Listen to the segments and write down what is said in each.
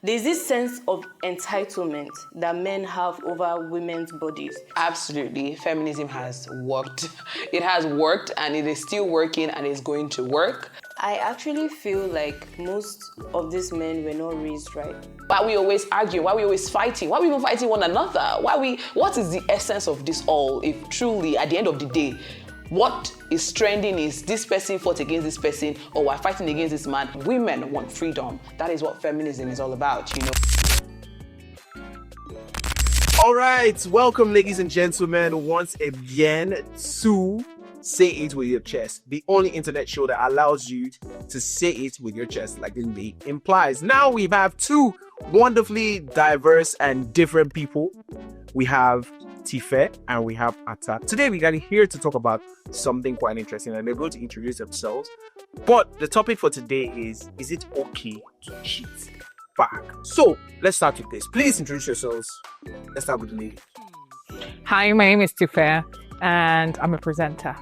There's this sense of entitlement that men have over women's bodies. Absolutely. Feminism has worked. It has worked and it is still working and is going to work. I actually feel like most of these men were not raised right. Why we always argue? Why we always fighting? Why we even fighting one another? What is the essence of this all if truly at the end of the day, what is trending is this person fought against this person or we're fighting against this man? Women want freedom. That is what feminism is all about, you know. All right, welcome ladies and gentlemen once again to Say It With Your Chest, the only internet show that allows you to say it with your chest like the name implies. Now we have two wonderfully diverse and different people. We have Tife and we have Attah. Today we are here to talk about something quite interesting and they're going to introduce themselves. But the topic for today is it okay to cheat back? So let's start with this. Please introduce yourselves. Let's start with the lady. Hi, my name is Tife and I'm a presenter.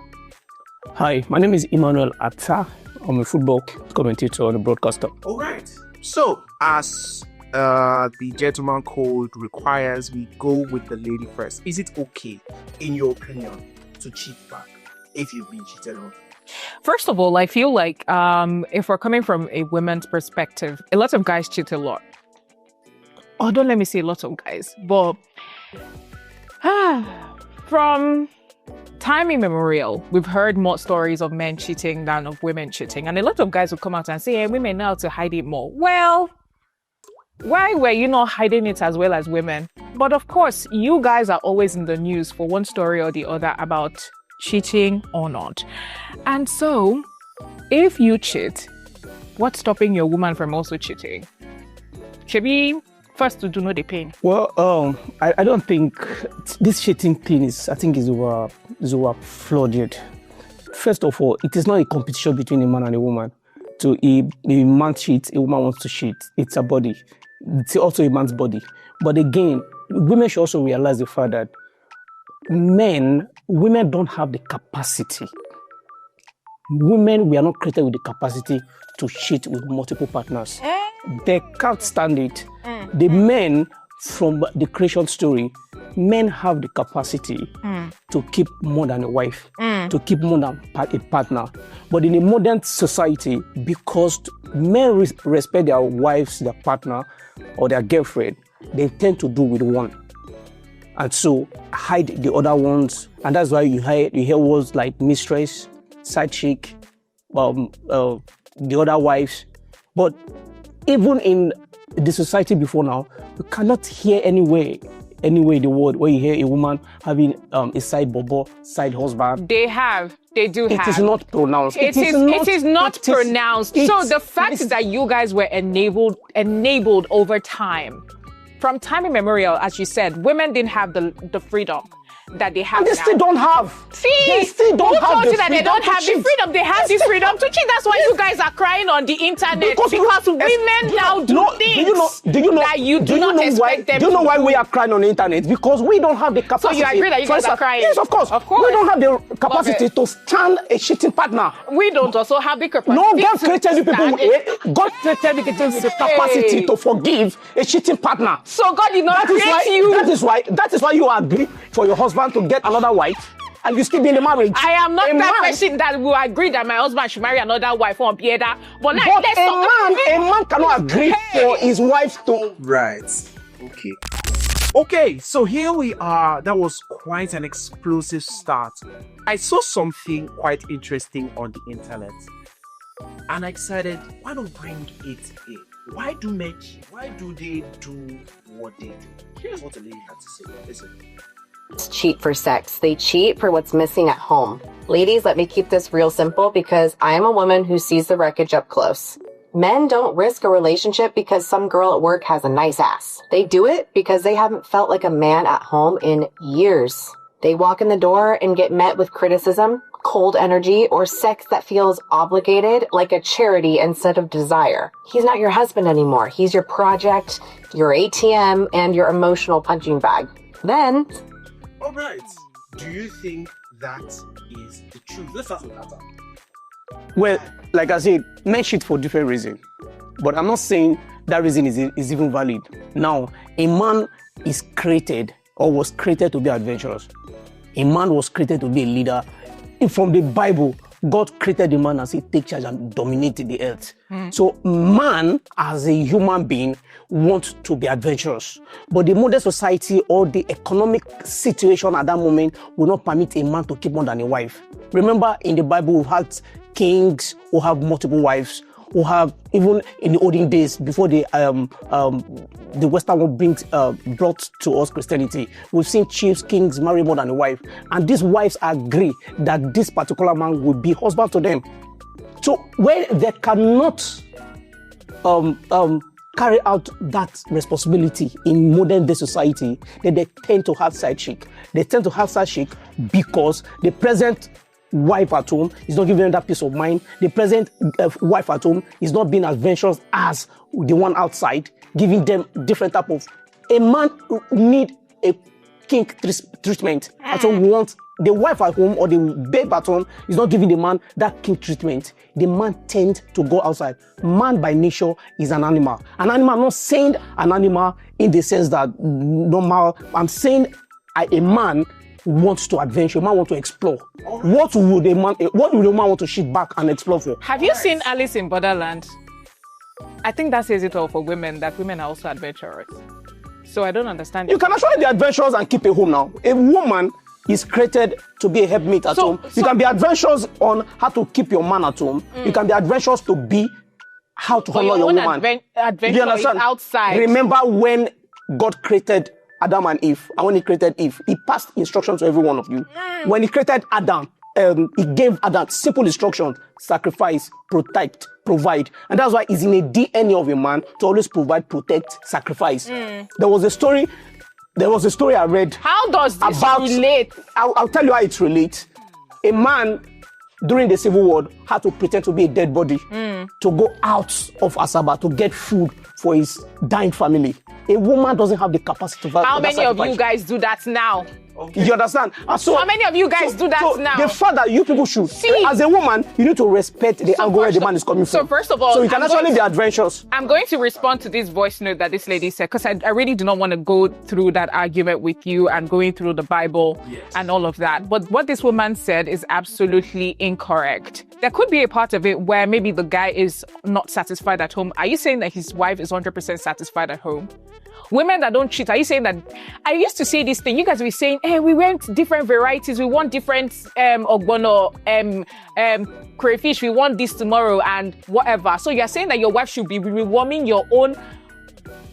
Hi, my name is Emmanuel Attah. I'm a football commentator and a broadcaster. All right. So as the gentleman code requires, we go with the lady first. Is it okay, in your opinion, to cheat back if you've been cheated on? First of all, I feel like if we're coming from a women's perspective, a lot of guys cheat a lot. Oh, don't let me say a lot of guys, but from time immemorial, we've heard more stories of men cheating than of women cheating. And a lot of guys will come out and say, hey, women know how to hide it more. Well, why were you not hiding it as well as women? But of course, you guys are always in the news for one story or the other about cheating or not. And so, if you cheat, what's stopping your woman from also cheating? Should be first to do know the pain. Well, I don't think this cheating thing is over flooded. First of all, it is not a competition between a man and a woman. So if a man cheats, a woman wants to cheat. It's a body. It's also a man's body. But again, women should also realize the fact that women don't have the capacity. Women, we are not created with the capacity to cheat with multiple partners. They can't stand it. The men, from the creation story, men have the capacity to keep more than a wife, to keep more than a partner. But in a modern society, because men respect their wives, their partner, or their girlfriend, they tend to do with one. And so hide the other ones. And that's why you hear words like mistress, side chick, the other wives. But even in the society before now, you cannot hear anywhere in the world where you hear a woman having a side bobo, side husband. They do have. It is not pronounced. It is not pronounced. So the fact that you guys were enabled over time, from time immemorial, as you said, women didn't have the freedom that they have and they now. still don't have. See, they still don't have told the you that they freedom don't to have cheat. the freedom? They have the freedom to cheat. That's why you guys are crying on the internet because women now do things that you do not expect them to. Do you know why we are crying on the internet? Because we don't have the capacity. So you agree that you guys are crying? Yes, of course. Of course. We don't have the capacity to stand a cheating partner. We don't also have the capacity. No, God created the people. God created the capacity to forgive a cheating partner. So God did not create you. That is why you agree for your husband to get another wife. And you still be in the marriage. I am not that person that will agree that my husband should marry another wife or Pieda. But a man cannot agree for his wife to. Right. Okay, so here we are. That was quite an explosive start. I saw something quite interesting on the internet. And I decided, why not bring it in? Why do men cheat? Why do they do what they do? Here's what the lady had to say. Listen. Cheat for sex. They cheat for what's missing at home. Ladies, let me keep this real simple because I am a woman who sees the wreckage up close. Men don't risk a relationship because some girl at work has a nice ass. They do it because they haven't felt like a man at home in years. They walk in the door and get met with criticism, cold energy, or sex that feels obligated, like a charity instead of desire. He's not your husband anymore. He's your project, your ATM, and your emotional punching bag. Then... All right. Do you think that is the truth? Let's start with Attah. Well, like I said, men cheat for different reasons. But I'm not saying that reason is even valid. Now, a man is created or was created to be adventurous. A man was created to be a leader. From the Bible, God created the man and said, take charge and dominate the earth. So man, as a human being, wants to be adventurous. But the modern society or the economic situation at that moment will not permit a man to keep more than a wife. Remember, in the Bible, we've had kings who have multiple wives, who have, even in the olden days, before the Western world brought to us Christianity, we've seen chiefs, kings marry more than a wife. And these wives agree that this particular man will be husband to them. So when they cannot carry out that responsibility in modern day society, then they tend to have side chick. They tend to have side chick because the present wife at home is not giving them that peace of mind. The present wife at home is not being as adventurous as the one outside, giving them different type of. A man need a kink treatment. At home wants the wife at home or the babe at home is not giving the man that kink treatment. The man tends to go outside. Man by nature is an animal. An animal, I'm not saying an animal in the sense that normal. I'm saying a man wants to adventure, a man wants to explore. What would a man want to shift back and explore for? Have you seen Alice in Borderland? I think that says it all for women, that women are also adventurers. So I don't understand. You can actually be adventurous and keep a home now. A woman is created to be a helpmate at home. You can be adventurous on how to keep your man at home. You can be adventurous to be how to honor your woman. Adventure is outside. Remember when God created Adam and Eve, and when he created Eve, he passed instructions to every one of you. When he created Adam, he gave Adam simple instructions: sacrifice, protect, provide. And that's why it's in a DNA of a man to always provide, protect, sacrifice. There was a story I read. How does this relate? I'll tell you how it relates. A man during the Civil War had to pretend to be a dead body to go out of Asaba to get food for his dying family. A woman doesn't have the capacity to. How many of you guys do that now? Okay. You understand? So, how many of you guys do that now? The fact that you people should, as a woman, you need to respect the angle where the man is coming from. So first of all, so you can actually be adventurous. I'm going to respond to this voice note that this lady said, because I really do not want to go through that argument with you and going through the Bible and all of that. But what this woman said is absolutely incorrect. There could be a part of it where maybe the guy is not satisfied at home. Are you saying that his wife is 100% satisfied at home? Women that don't cheat, are you saying that? I used to say this thing. You guys were saying, hey, we want different varieties. We want different ogbono, crayfish. We want this tomorrow and whatever. So you're saying that your wife should be rewarming your own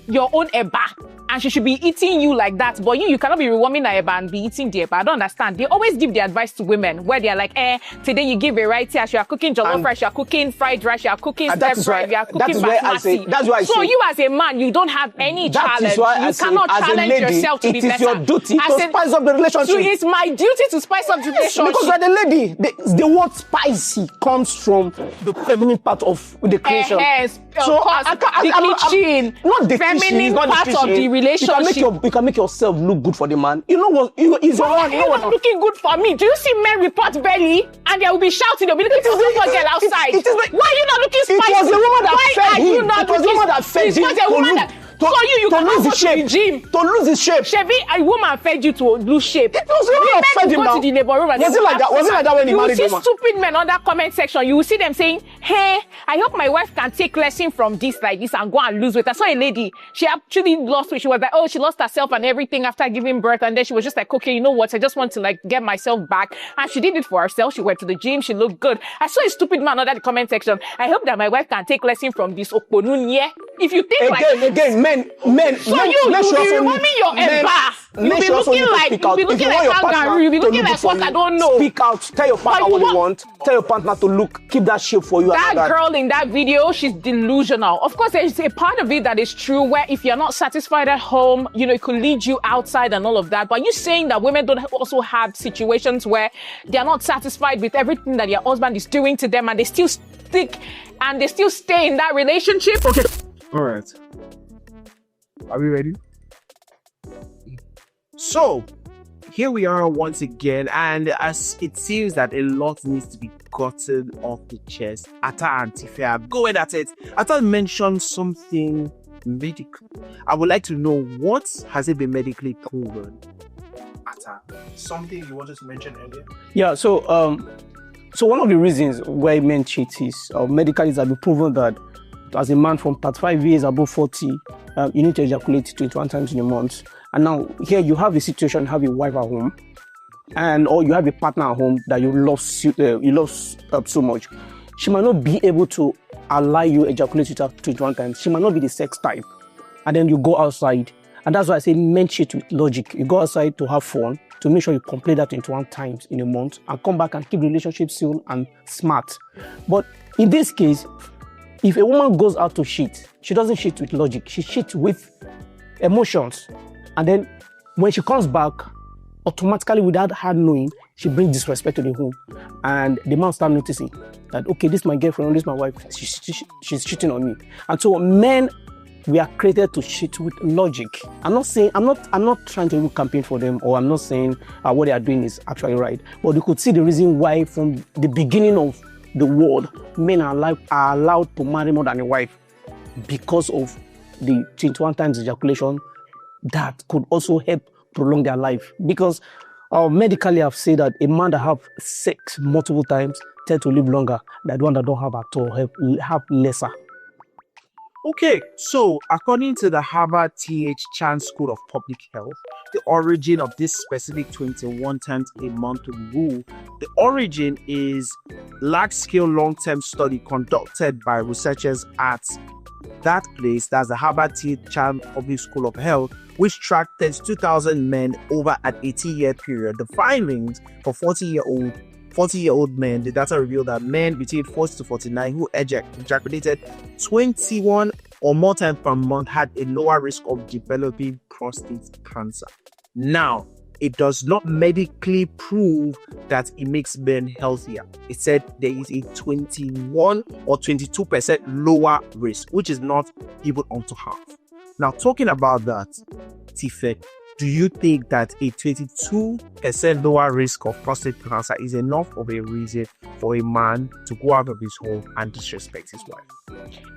eba, and she should be eating you like that. But you cannot be rewarming her eba and be eating the eba. I don't understand. They always give the advice to women where they're like, today you give variety as you are cooking jollof rice, you are cooking fried rice, you are cooking stir fry, you are cooking basmati. That's why I say. So you as a man, you don't have any challenge. That is why you cannot challenge yourself to be better. It is your duty to spice up the relationship. So it's my duty to spice up the relationship. Because you're the lady. The word spicy comes from the feminine part of the creation. So the kitchen, not the feminine part of the relationship. You can make yourself look good for the man. You know what? He's not looking good for me. Do you see men report belly and they will be shouting? They'll be looking for a girl outside. Why are you not looking spicy? It was the woman that fed him. It was the woman that fed him. So you can lose his shape. To lose his shape. Shebi, a woman fed you to lose shape. It was the woman that fed him now. To the neighbor room and was it like that when he married You him? will see stupid men on that comment section. You will see them saying, hey, I hope my wife can take lesson from this like this and go and lose weight. I saw a lady. She actually lost weight. She was like, oh, she lost herself and everything after giving birth. And then she was just like, okay, you know what? I just want to like get myself back. And she did it for herself. She went to the gym. She looked good. I saw a stupid man under the comment section. I hope that my wife can take lesson from this Oponunye. If you think men, so you'll be removing your eba. You'll be looking like kangaroo. You'll be looking like what I don't know. Speak out. Tell your partner what you want. Tell your partner to keep that shape for you. That girl in that video, she's delusional. Of course, there's a part of it that is true where if you're not satisfied at home, it could lead you outside and all of that. But are you saying that women don't also have situations where they're not satisfied with everything that their husband is doing to them and they still stick and they still stay in that relationship? Okay. All right. Are we ready? So, here we are once again, and as it seems that a lot needs to be gotten off the chest? Attah and Tife are going at it. Attah mentioned something medical. I would like to know, what has it been medically proven? Attah, something you wanted to mention earlier? Yeah, so one of the reasons why men cheat is medically, it has been proven that as a man from 35 years above 40, you need to ejaculate 21 times in a month. And now here you have a situation, you have a wife at home, or you have a partner at home that you love so much. She might not be able to allow you ejaculate with her 21 times. She might not be the sex type. And then you go outside. And that's why I say men cheat with logic. You go outside to have fun, to make sure you complete that 21 times in a month, and come back and keep the relationship soon and smart. But in this case, if a woman goes out to cheat, she doesn't cheat with logic. She cheats with emotions. And then when she comes back, automatically without her knowing, she brings disrespect to the home. And the man starts noticing that, okay, this is my girlfriend, this is my wife, she's cheating on me. And so men, we are created to cheat with logic. I'm not trying to even campaign for them, or I'm not saying what they are doing is actually right. But you could see the reason why from the beginning of the world, men are allowed to marry more than a wife, because of the 21 times ejaculation that could also help prolong their life. Because medically I've said that a man that have sex multiple times tend to live longer than the one that don't have at all, have lesser. Okay, so according to the Harvard T.H. Chan School of Public Health, the origin of this specific 21 times a month rule, the origin is large-scale long-term study conducted by researchers at that place, that's the Harvard T.H. Chan Public School of Health, which tracked 32,000 men over an 18-year period. The findings for 40-year-old men, the data revealed that men between 40 to 49 who ejaculated 21 or more times per month had a lower risk of developing prostate cancer. Now, it does not medically prove that it makes men healthier. It said there is a 21 or 22% lower risk, which is not even onto half. Now, talking about that, Tife, do you think that a 22% lower risk of prostate cancer is enough of a reason for a man to go out of his home and disrespect his wife?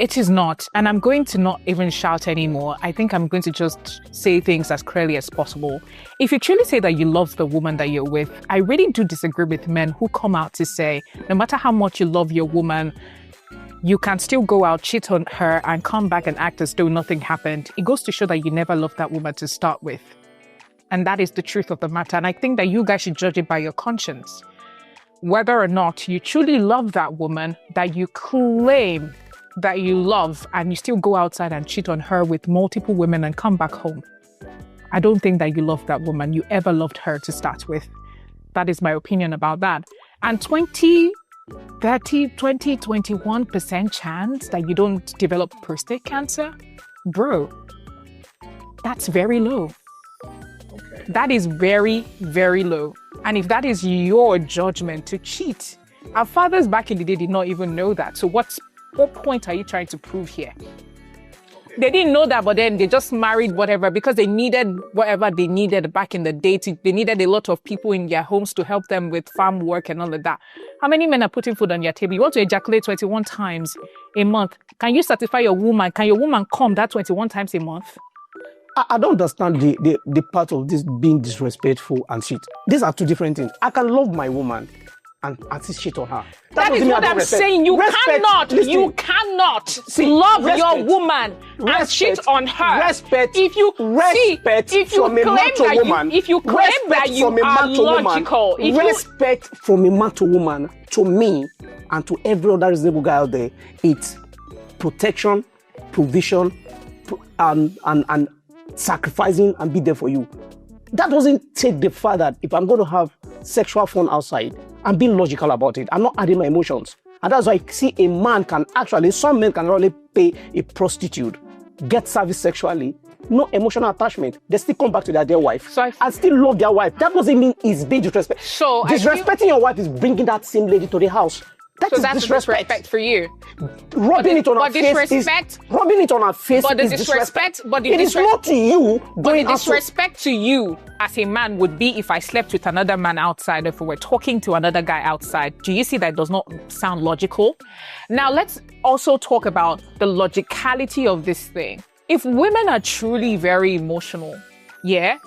It is not. And I'm going to not even shout anymore. I think I'm going to just say things as clearly as possible. If you truly say that you love the woman that you're with, I really do disagree with men who come out to say, no matter how much you love your woman, you can still go out, cheat on her, and come back and act as though nothing happened. It goes to show that you never loved that woman to start with. And that is the truth of the matter. And I think that you guys should judge it by your conscience. Whether or not you truly love that woman that you claim that you love, and you still go outside and cheat on her with multiple women and come back home. I don't think that you love that woman. You ever loved her to start with. That is my opinion about that. And 21% chance that you don't develop prostate cancer? Bro, that's very low. Okay. That is very, very low. And if that is your judgment to cheat, our fathers back in the day did not even know that. So what point are you trying to prove here? They didn't know that, but then they just married whatever because they needed whatever they needed back in the day. They needed a lot of people in their homes to help them with farm work and all of that. How many men are putting food on your table? You want to ejaculate 21 times a month. Can you satisfy your woman? Can your woman come that 21 times a month? I don't understand the part of this being disrespectful and shit. These are two different things. I can love my woman and still shit on her. That is what I'm saying. You cannot love your woman and shit on her. If you claim that you are logical, respect from a man to woman, to me and to every other reasonable guy out there, it's protection, provision, and sacrificing and be there for you. That doesn't take the fact that if I'm going to have sexual fun outside, I'm being logical about it. I'm not adding my emotions. And that's why I see a man can actually, some men can really pay a prostitute, get service sexually, no emotional attachment. They still come back to their dear wife and still love their wife. That doesn't mean it's being disrespectful. Disrespecting your wife is bringing that same lady to the house. That So is that's disrespect for you. Rubbing it on but our face disrespect- rubbing it on our face But the is disrespect, but the It is disre- not to you But going the out to- disrespect to you as a man would be if I slept with another man outside, if we were talking to another guy outside. Do you see that it does not sound logical? Now, let's also talk about the logicality of this thing. If women are truly very emotional, yeah,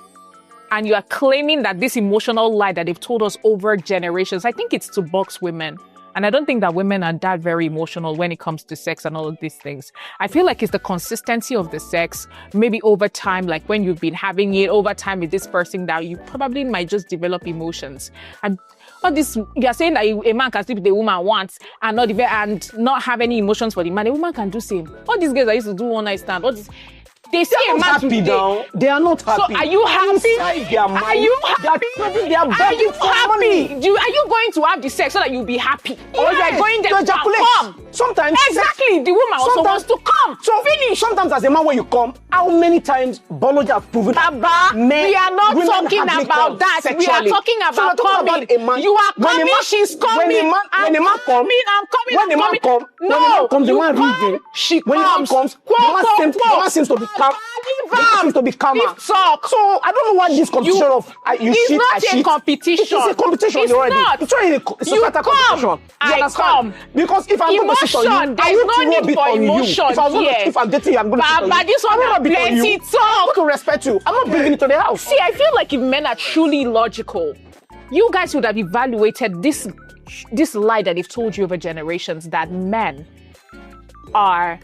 and you are claiming that this emotional lie that they've told us over generations, I think it's to box women. And I don't think that women are that very emotional when it comes to sex and all of these things. I feel like it's the consistency of the sex, maybe over time, like when you've been having it over time with this person, that you probably might just develop emotions. And all this, you're saying that a man can sleep with a woman once and not have any emotions for the man. A woman can do same. All these guys that used to do one night stand, all this. They see They a are man not happy today. now. They are not happy. So are you happy? Inside their mind, Are you happy? They are Are begging you for happy? money. Are you going to have the sex so that you'll be happy? Or Yes, you're going there to to ejaculate. come? Sometimes Exactly. The woman also wants to come. So finish. Sometimes as a man when you come, how many times biology have proven Baba, men- we are not women talking hardly about come that. We are sexually. talking So about we're talking coming. about a man. You are When a coming, man- she's coming. When a man I'm comes, coming, I'm coming, when a man I'm coming. comes, when No, a man comes, the you man come, reason. she When a man comes. comes, Quote, the man seems to be calm. The man seems to be calmer. If talk. So I don't know what this competition of you It's shit, not I a shit. competition. It is a competition It's already. not. It's already a You societal come, competition. I understand? come. Because if I'm going to sit on you, Emotion, I there's want no to need rub it for on emotion you. If I'm dating you, I'm going to sit on you. Baba, this one I will have rub it on plenty you. talk. I'm going to respect you. I'm not bringing it to the house. See, I feel like if men are truly logical, you guys would have evaluated this lie that they've told you over generations, that men are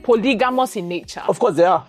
polygamous in nature. Of course they are.